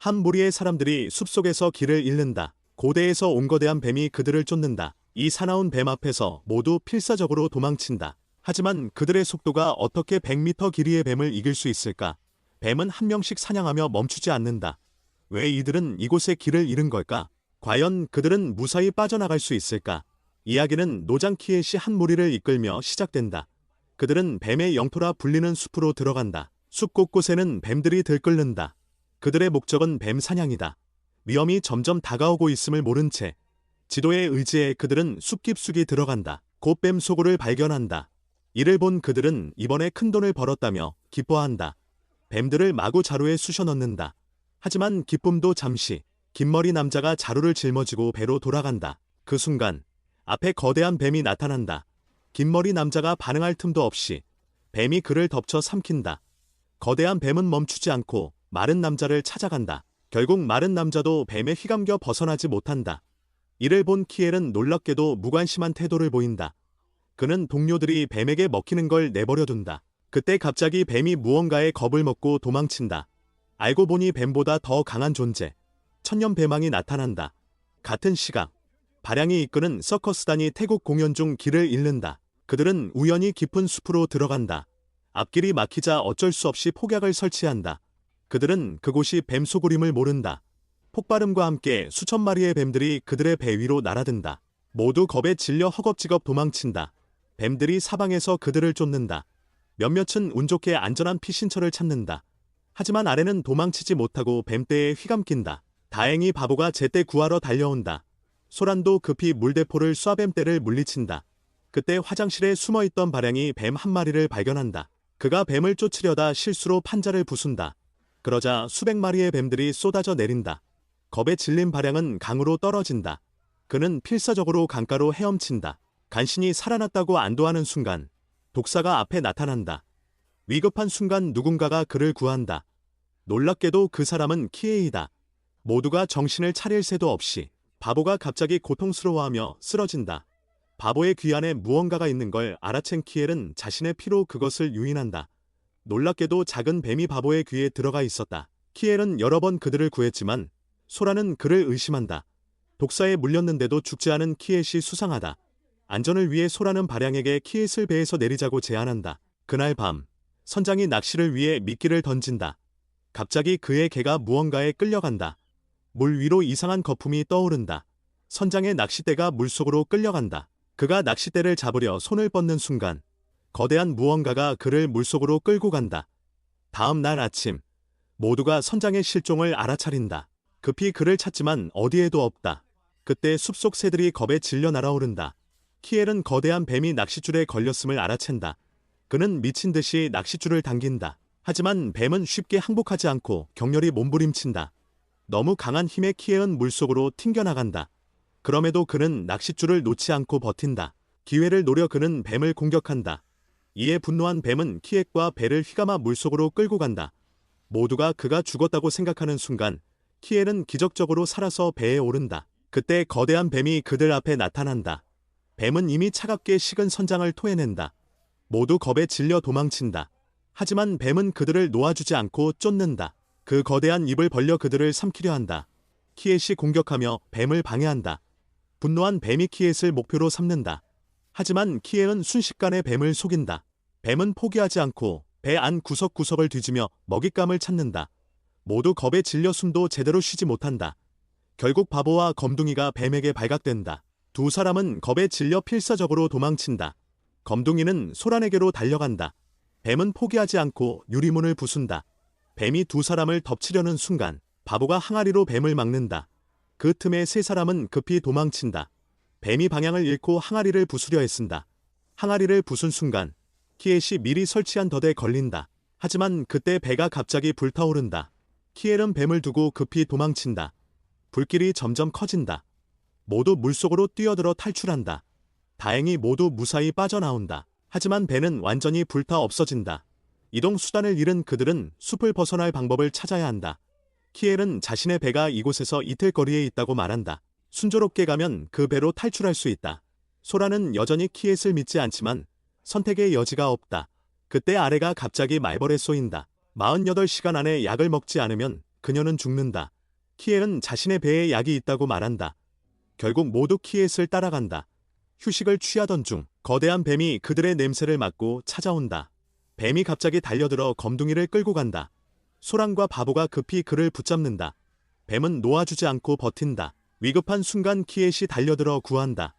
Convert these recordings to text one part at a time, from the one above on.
한 무리의 사람들이 숲속에서 길을 잃는다. 고대에서 온 거대한 뱀이 그들을 쫓는다. 이 사나운 뱀 앞에서 모두 필사적으로 도망친다. 하지만 그들의 속도가 어떻게 100m 길이의 뱀을 이길 수 있을까? 뱀은 한 명씩 사냥하며 멈추지 않는다. 왜 이들은 이곳에 길을 잃은 걸까? 과연 그들은 무사히 빠져나갈 수 있을까? 이야기는 노장 키엣이 한 무리를 이끌며 시작된다. 그들은 뱀의 영토라 불리는 숲으로 들어간다. 숲 곳곳에는 뱀들이 들끓는다. 그들의 목적은 뱀 사냥이다. 위험이 점점 다가오고 있음을 모른 채 지도에 의지해 그들은 숲 깊숙이 들어간다. 곧 뱀 소굴을 발견한다. 이를 본 그들은 이번에 큰돈을 벌었다며 기뻐한다. 뱀들을 마구 자루에 쑤셔 넣는다. 하지만 기쁨도 잠시. 긴머리 남자가 자루를 짊어지고 배로 돌아간다. 그 순간 앞에 거대한 뱀이 나타난다. 긴머리 남자가 반응할 틈도 없이 뱀이 그를 덮쳐 삼킨다. 거대한 뱀은 멈추지 않고 마른 남자를 찾아간다. 결국 마른 남자도 뱀에 휘감겨 벗어나지 못한다. 이를 본 키엘은 놀랍게도 무관심한 태도를 보인다. 그는 동료들이 뱀에게 먹히는 걸 내버려둔다. 그때 갑자기 뱀이 무언가에 겁을 먹고 도망친다. 알고 보니 뱀보다 더 강한 존재, 천년뱀왕이 나타난다. 같은 시각, 발양이 이끄는 서커스단이 태국 공연 중 길을 잃는다. 그들은 우연히 깊은 숲으로 들어간다. 앞길이 막히자 어쩔 수 없이 폭약을 설치한다. 그들은 그곳이 뱀 소굴임을 모른다. 폭발음과 함께 수천 마리의 뱀들이 그들의 배 위로 날아든다. 모두 겁에 질려 허겁지겁 도망친다. 뱀들이 사방에서 그들을 쫓는다. 몇몇은 운 좋게 안전한 피신처를 찾는다. 하지만 아래는 도망치지 못하고 뱀떼에 휘감긴다. 다행히 바보가 제때 구하러 달려온다. 소란도 급히 물대포를 쏴 뱀떼를 물리친다. 그때 화장실에 숨어있던 발양이 뱀 한 마리를 발견한다. 그가 뱀을 쫓으려다 실수로 판자를 부순다. 그러자 수백 마리의 뱀들이 쏟아져 내린다. 겁에 질린 발양은 강으로 떨어진다. 그는 필사적으로 강가로 헤엄친다. 간신히 살아났다고 안도하는 순간 독사가 앞에 나타난다. 위급한 순간 누군가가 그를 구한다. 놀랍게도 그 사람은 키에이다. 모두가 정신을 차릴 새도 없이 바보가 갑자기 고통스러워하며 쓰러진다. 바보의 귀 안에 무언가가 있는 걸 알아챈 키엘은 자신의 피로 그것을 유인한다. 놀랍게도 작은 뱀이 바보의 귀에 들어가 있었다. 키엘은 여러 번 그들을 구했지만 소라는 그를 의심한다. 독사에 물렸는데도 죽지 않은 키엣이 수상하다. 안전을 위해 소라는 발양에게 키엣을 배에서 내리자고 제안한다. 그날 밤, 선장이 낚시를 위해 미끼를 던진다. 갑자기 그의 개가 무언가에 끌려간다. 물 위로 이상한 거품이 떠오른다. 선장의 낚싯대가 물속으로 끌려간다. 그가 낚싯대를 잡으려 손을 뻗는 순간 거대한 무언가가 그를 물속으로 끌고 간다. 다음 날 아침, 모두가 선장의 실종을 알아차린다. 급히 그를 찾지만 어디에도 없다. 그때 숲속 새들이 겁에 질려 날아오른다. 키엘은 거대한 뱀이 낚싯줄에 걸렸음을 알아챈다. 그는 미친 듯이 낚싯줄을 당긴다. 하지만 뱀은 쉽게 항복하지 않고 격렬히 몸부림친다. 너무 강한 힘에 키엘은 물속으로 튕겨나간다. 그럼에도 그는 낚싯줄을 놓지 않고 버틴다. 기회를 노려 그는 뱀을 공격한다. 이에 분노한 뱀은 키엘과 배를 휘감아 물속으로 끌고 간다. 모두가 그가 죽었다고 생각하는 순간 키엘은 기적적으로 살아서 배에 오른다. 그때 거대한 뱀이 그들 앞에 나타난다. 뱀은 이미 차갑게 식은 선장을 토해낸다. 모두 겁에 질려 도망친다. 하지만 뱀은 그들을 놓아주지 않고 쫓는다. 그 거대한 입을 벌려 그들을 삼키려 한다. 키엣이 공격하며 뱀을 방해한다. 분노한 뱀이 키엣을 목표로 삼는다. 하지만 키엘은 순식간에 뱀을 속인다. 뱀은 포기하지 않고 배 안 구석구석을 뒤지며 먹잇감을 찾는다. 모두 겁에 질려 숨도 제대로 쉬지 못한다. 결국 바보와 검둥이가 뱀에게 발각된다. 두 사람은 겁에 질려 필사적으로 도망친다. 검둥이는 소란에게로 달려간다. 뱀은 포기하지 않고 유리문을 부순다. 뱀이 두 사람을 덮치려는 순간 바보가 항아리로 뱀을 막는다. 그 틈에 세 사람은 급히 도망친다. 뱀이 방향을 잃고 항아리를 부수려 애쓴다. 항아리를 부순 순간 키엣이 미리 설치한 덫에 걸린다. 하지만 그때 배가 갑자기 불타오른다. 키엘은 뱀을 두고 급히 도망친다. 불길이 점점 커진다. 모두 물속으로 뛰어들어 탈출한다. 다행히 모두 무사히 빠져나온다. 하지만 배는 완전히 불타 없어진다. 이동 수단을 잃은 그들은 숲을 벗어날 방법을 찾아야 한다. 키엘은 자신의 배가 이곳에서 이틀 거리에 있다고 말한다. 순조롭게 가면 그 배로 탈출할 수 있다. 소라는 여전히 키엣을 믿지 않지만 선택의 여지가 없다. 그때 아래가 갑자기 말벌에 쏘인다. 48시간 안에 약을 먹지 않으면 그녀는 죽는다. 키엘은 자신의 배에 약이 있다고 말한다. 결국 모두 키엣을 따라간다. 휴식을 취하던 중 거대한 뱀이 그들의 냄새를 맡고 찾아온다. 뱀이 갑자기 달려들어 검둥이를 끌고 간다. 소란과 바보가 급히 그를 붙잡는다. 뱀은 놓아주지 않고 버틴다. 위급한 순간 키엣이 달려들어 구한다.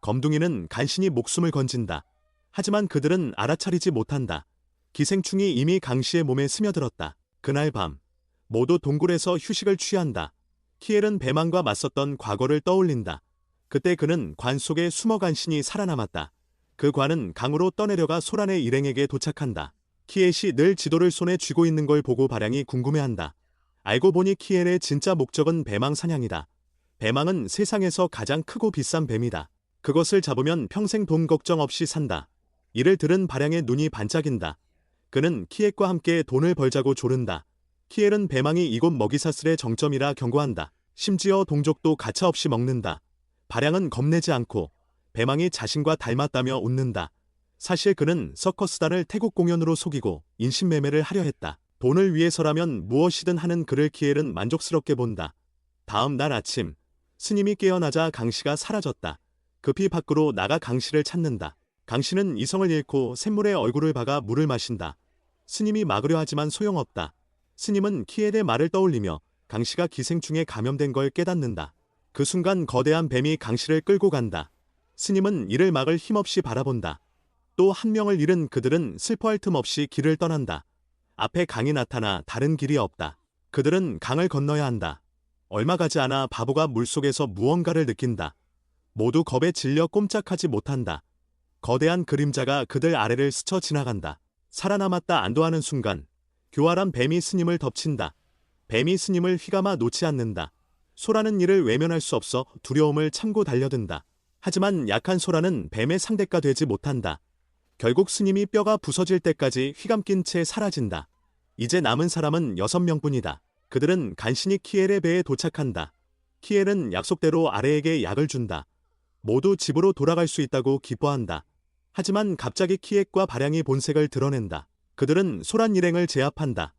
검둥이는 간신히 목숨을 건진다. 하지만 그들은 알아차리지 못한다. 기생충이 이미 강씨의 몸에 스며들었다. 그날 밤 모두 동굴에서 휴식을 취한다. 키엘은 뱀왕과 맞섰던 과거를 떠올린다. 그때 그는 관 속에 숨어 간신히 살아남았다. 그 관은 강으로 떠내려가 소란의 일행에게 도착한다. 키엘이 늘 지도를 손에 쥐고 있는 걸 보고 발양이 궁금해한다. 알고 보니 키엘의 진짜 목적은 뱀왕 사냥이다. 뱀왕은 세상에서 가장 크고 비싼 뱀이다. 그것을 잡으면 평생 돈 걱정 없이 산다. 이를 들은 발양의 눈이 반짝인다. 그는 키엘과 함께 돈을 벌자고 조른다. 키엘은 뱀왕이 이곳 먹이사슬의 정점이라 경고한다. 심지어 동족도 가차없이 먹는다. 발양은 겁내지 않고 뱀왕이 자신과 닮았다며 웃는다. 사실 그는 서커스단을 태국 공연으로 속이고 인신매매를 하려 했다. 돈을 위해서라면 무엇이든 하는 그를 키엘은 만족스럽게 본다. 다음 날 아침 스님이 깨어나자 강씨가 사라졌다. 급히 밖으로 나가 강씨를 찾는다. 강씨는 이성을 잃고 샘물에 얼굴을 박아 물을 마신다. 스님이 막으려 하지만 소용없다. 스님은 키엘의 말을 떠올리며 강씨가 기생충에 감염된 걸 깨닫는다. 그 순간 거대한 뱀이 강씨를 끌고 간다. 스님은 이를 막을 힘없이 바라본다. 또 한 명을 잃은 그들은 슬퍼할 틈 없이 길을 떠난다. 앞에 강이 나타나 다른 길이 없다. 그들은 강을 건너야 한다. 얼마 가지 않아 바보가 물속에서 무언가를 느낀다. 모두 겁에 질려 꼼짝하지 못한다. 거대한 그림자가 그들 아래를 스쳐 지나간다. 살아남았다 안도하는 순간 교활한 뱀이 스님을 덮친다. 뱀이 스님을 휘감아 놓지 않는다. 소라는 이를 외면할 수 없어 두려움을 참고 달려든다. 하지만 약한 소라는 뱀의 상대가 되지 못한다. 결국 스님이 뼈가 부서질 때까지 휘감긴 채 사라진다. 이제 남은 사람은 6명뿐이다. 그들은 간신히 키엘의 배에 도착한다. 키엘은 약속대로 아래에게 약을 준다. 모두 집으로 돌아갈 수 있다고 기뻐한다. 하지만 갑자기 키엘과 발양이 본색을 드러낸다. 그들은 소란 일행을 제압한다.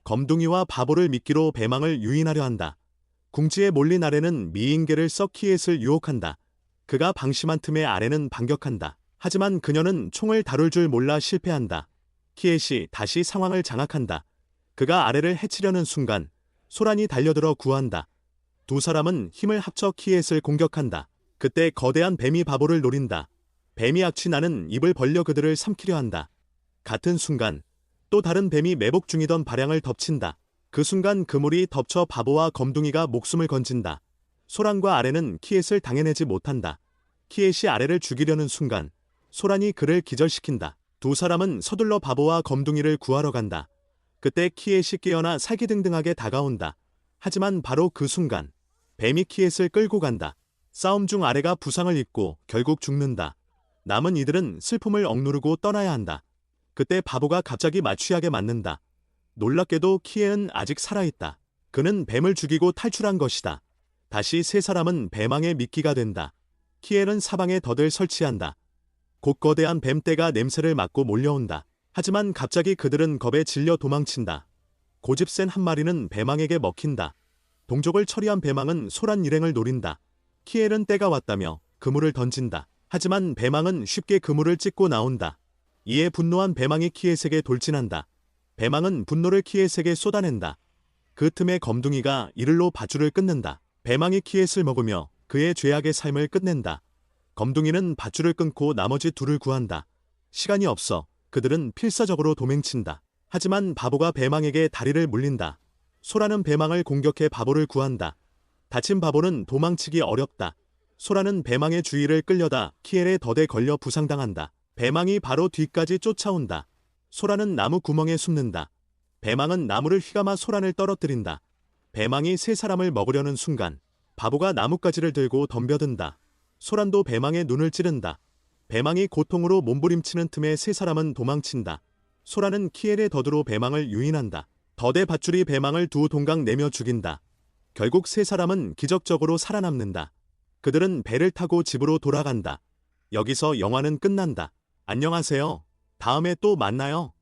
검둥이와 바보를 미끼로 뱀왕을 유인하려 한다. 궁지에 몰린 아래는 미인계를 써 키엣을 유혹한다. 그가 방심한 틈에 아래는 반격한다. 하지만 그녀는 총을 다룰 줄 몰라 실패한다. 키엣이 다시 상황을 장악한다. 그가 아래를 해치려는 순간 소란이 달려들어 구한다. 두 사람은 힘을 합쳐 키엣을 공격한다. 그때 거대한 뱀이 바보를 노린다. 뱀이 악취나는 입을 벌려 그들을 삼키려 한다. 같은 순간 또 다른 뱀이 매복 중이던 발양을 덮친다. 그 순간 그물이 덮쳐 바보와 검둥이가 목숨을 건진다. 소란과 아래는 키엣을 당해내지 못한다. 키엣이 아래를 죽이려는 순간 소란이 그를 기절시킨다. 두 사람은 서둘러 바보와 검둥이를 구하러 간다. 그때 키엣이 깨어나 살기등등하게 다가온다. 하지만 바로 그 순간 뱀이 키엣을 끌고 간다. 싸움 중 아래가 부상을 입고 결국 죽는다. 남은 이들은 슬픔을 억누르고 떠나야 한다. 그때 바보가 갑자기 마취약에 맞는다. 놀랍게도 키엘은 아직 살아있다. 그는 뱀을 죽이고 탈출한 것이다. 다시 세 사람은 뱀왕의 미끼가 된다. 키엘은 사방에 덫을 설치한다. 곧 거대한 뱀떼가 냄새를 맡고 몰려온다. 하지만 갑자기 그들은 겁에 질려 도망친다. 고집센 한 마리는 뱀왕에게 먹힌다. 동족을 처리한 뱀왕은 소란 일행을 노린다. 키엘은 때가 왔다며 그물을 던진다. 하지만 뱀왕은 쉽게 그물을 찢고 나온다. 이에 분노한 뱀왕이 키엣에게 돌진한다. 뱀왕은 분노를 키엣에게 쏟아낸다. 그 틈에 검둥이가 이를로 밧줄을 끊는다. 뱀왕이 키엣을 먹으며 그의 죄악의 삶을 끝낸다. 검둥이는 밧줄을 끊고 나머지 둘을 구한다. 시간이 없어 그들은 필사적으로 도망친다. 하지만 바보가 뱀왕에게 다리를 물린다. 소라는 뱀왕을 공격해 바보를 구한다. 다친 바보는 도망치기 어렵다. 소라는 뱀왕의 주위를 끌려다 키엘의 덫에 걸려 부상당한다. 뱀왕이 바로 뒤까지 쫓아온다. 소라는 나무 구멍에 숨는다. 뱀왕은 나무를 휘감아 소란을 떨어뜨린다. 뱀왕이 세 사람을 먹으려는 순간 바보가 나뭇가지를 들고 덤벼든다. 소란도 뱀왕의 눈을 찌른다. 뱀왕이 고통으로 몸부림치는 틈에 세 사람은 도망친다. 소란은 키엘의 덫으로 뱀왕을 유인한다. 덫의 밧줄이 뱀왕을 두 동강 내며 죽인다. 결국 세 사람은 기적적으로 살아남는다. 그들은 배를 타고 집으로 돌아간다. 여기서 영화는 끝난다. 안녕하세요. 다음에 또 만나요.